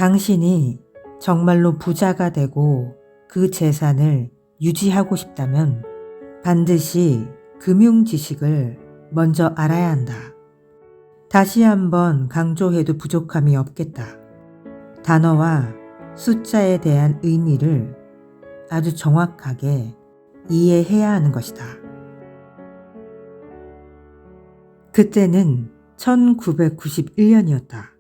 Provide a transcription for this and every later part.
당신이 정말로 부자가 되고 그 재산을 유지하고 싶다면 반드시 금융 지식을 먼저 알아야 한다. 다시 한번 강조해도 부족함이 없겠다. 단어와 숫자에 대한 의미를 아주 정확하게 이해해야 하는 것이다. 그때는 1991년이었다.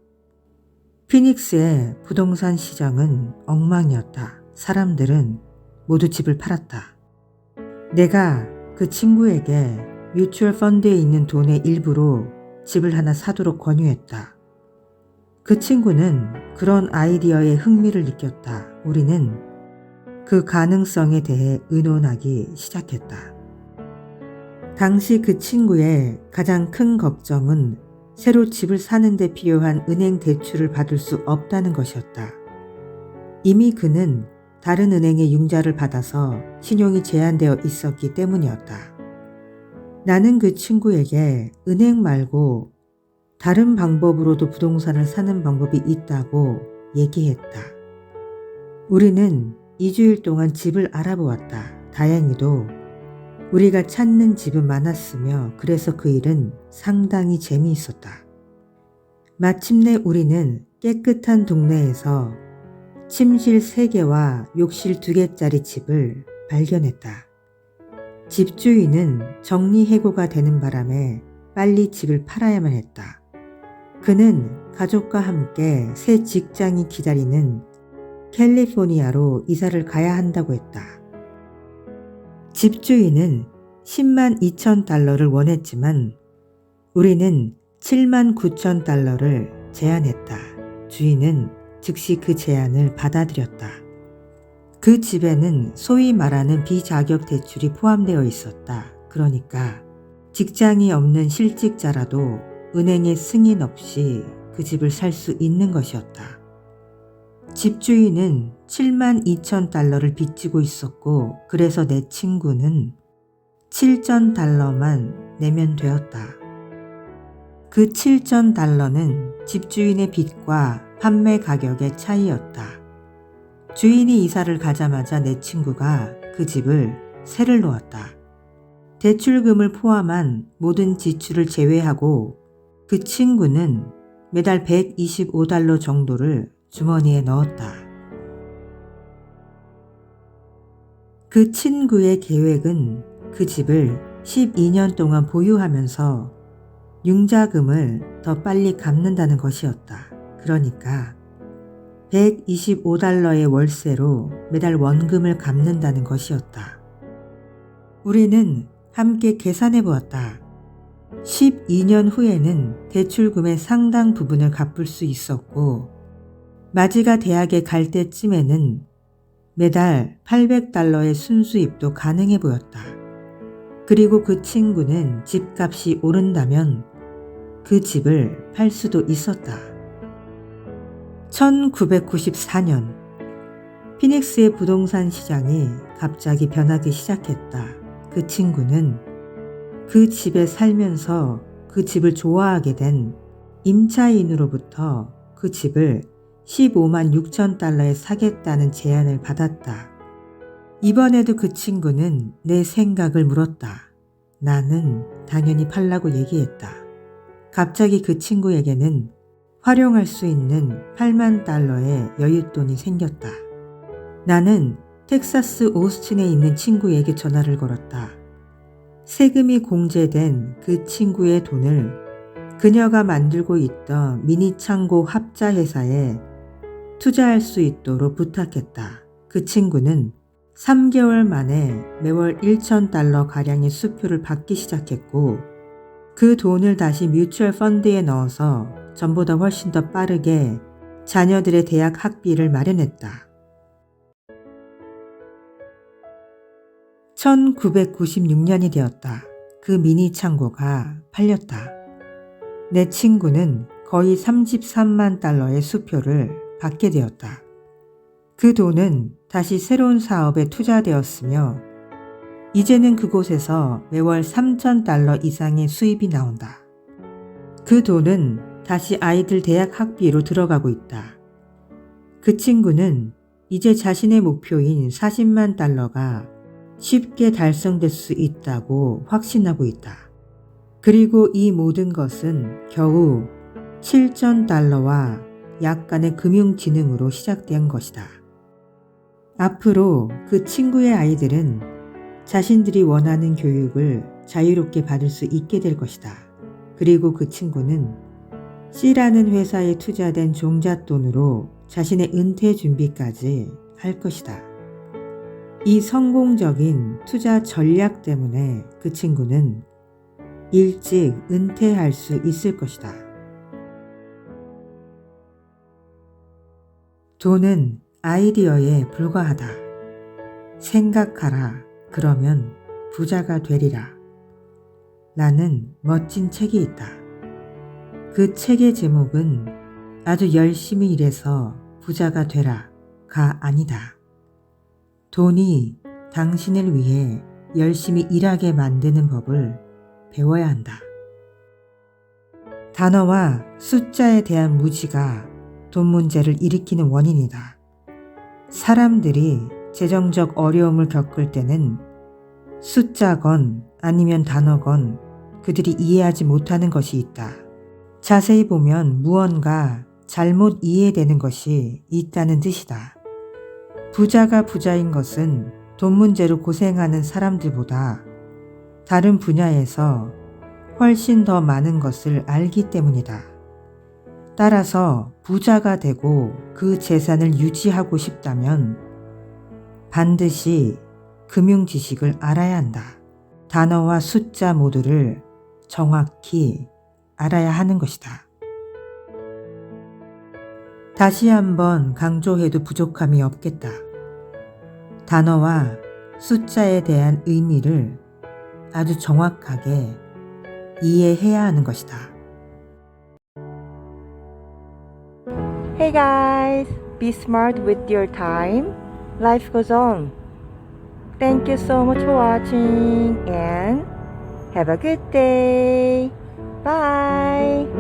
피닉스의 부동산 시장은 엉망이었다. 사람들은 모두 집을 팔았다. 내가 그 친구에게 뮤추얼 펀드에 있는 돈의 일부로 집을 하나 사도록 권유했다. 그 친구는 그런 아이디어에 흥미를 느꼈다. 우리는 그 가능성에 대해 의논하기 시작했다. 당시 그 친구의 가장 큰 걱정은 새로 집을 사는 데 필요한 은행 대출을 받을 수 없다는 것이었다. 이미 그는 다른 은행의 융자를 받아서 신용이 제한되어 있었기 때문이었다. 나는 그 친구에게 은행 말고 다른 방법으로도 부동산을 사는 방법이 있다고 얘기했다. 우리는 2주일 동안 집을 알아보았다. 다행히도 우리가 찾는 집은 많았으며 그래서 그 일은 상당히 재미있었다. 마침내 우리는 깨끗한 동네에서 침실 3개와 욕실 2개짜리 집을 발견했다. 집주인은 정리해고가 되는 바람에 빨리 집을 팔아야만 했다. 그는 가족과 함께 새 직장이 기다리는 캘리포니아로 이사를 가야 한다고 했다. 집주인은 10만 2천 달러를 원했지만 우리는 7만 9천 달러를 제안했다. 주인은 즉시 그 제안을 받아들였다. 그 집에는 소위 말하는 비자격 대출이 포함되어 있었다. 그러니까 직장이 없는 실직자라도 은행의 승인 없이 그 집을 살 수 있는 것이었다. 집주인은 7만 2천 달러를 빚지고 있었고 그래서 내 친구는 7천 달러만 내면 되었다. 그 7천 달러는 집주인의 빚과 판매 가격의 차이였다. 주인이 이사를 가자마자 내 친구가 그 집을 세를 놓았다. 대출금을 포함한 모든 지출을 제외하고 그 친구는 매달 125달러 정도를 주머니에 넣었다. 그 친구의 계획은 그 집을 12년 동안 보유하면서 융자금을 더 빨리 갚는다는 것이었다. 그러니까 125달러의 월세로 매달 원금을 갚는다는 것이었다. 우리는 함께 계산해 보았다. 12년 후에는 대출금의 상당 부분을 갚을 수 있었고 마지가 대학에 갈 때쯤에는 매달 800달러의 순수입도 가능해 보였다. 그리고 그 친구는 집값이 오른다면 그 집을 팔 수도 있었다. 1994년 피닉스의 부동산 시장이 갑자기 변하기 시작했다. 그 친구는 그 집에 살면서 그 집을 좋아하게 된 임차인으로부터 그 집을 15만 6천 달러에 사겠다는 제안을 받았다. 이번에도 그 친구는 내 생각을 물었다. 나는 당연히 팔라고 얘기했다. 갑자기 그 친구에게는 활용할 수 있는 8만 달러의 여윳돈이 생겼다. 나는 텍사스 오스틴에 있는 친구에게 전화를 걸었다. 세금이 공제된 그 친구의 돈을 그녀가 만들고 있던 미니 창고 합자 회사에 투자할 수 있도록 부탁했다. 그 친구는 3개월 만에 매월 1,000달러 가량의 수표를 받기 시작했고 그 돈을 다시 뮤추얼 펀드에 넣어서 전보다 훨씬 더 빠르게 자녀들의 대학 학비를 마련했다. 1996년이 되었다. 그 미니 창고가 팔렸다. 내 친구는 거의 33만 달러의 수표를 받게 되었다. 그 돈은 다시 새로운 사업에 투자되었으며 이제는 그곳에서 매월 3,000달러 이상의 수입이 나온다. 그 돈은 다시 아이들 대학 학비로 들어가고 있다. 그 친구는 이제 자신의 목표인 40만 달러가 쉽게 달성될 수 있다고 확신하고 있다. 그리고 이 모든 것은 겨우 7천 달러와 약간의 금융지능으로 시작된 것이다. 앞으로 그 친구의 아이들은 자신들이 원하는 교육을 자유롭게 받을 수 있게 될 것이다. 그리고 그 친구는 C라는 회사에 투자된 종잣돈으로 자신의 은퇴 준비까지 할 것이다. 이 성공적인 투자 전략 때문에 그 친구는 일찍 은퇴할 수 있을 것이다. 돈은 아이디어에 불과하다. 생각하라. 그러면 부자가 되리라. 라는 멋진 책이 있다. 그 책의 제목은 아주 열심히 일해서 부자가 되라가 아니다. 돈이 당신을 위해 열심히 일하게 만드는 법을 배워야 한다. 단어와 숫자에 대한 무지가 돈 문제를 일으키는 원인이다. 사람들이 재정적 어려움을 겪을 때는 숫자건 아니면 단어건 그들이 이해하지 못하는 것이 있다. 자세히 보면 무언가 잘못 이해되는 것이 있다는 뜻이다. 부자가 부자인 것은 돈 문제로 고생하는 사람들보다 다른 분야에서 훨씬 더 많은 것을 알기 때문이다. 따라서 부자가 되고 그 재산을 유지하고 싶다면 반드시 금융 지식을 알아야 한다. 단어와 숫자 모두를 정확히 알아야 하는 것이다. 다시 한번 강조해도 부족함이 없겠다. 단어와 숫자에 대한 의미를 아주 정확하게 이해해야 하는 것이다. Hey guys, be smart with your time. Life goes on. Thank you so much for watching and have a good day. Bye.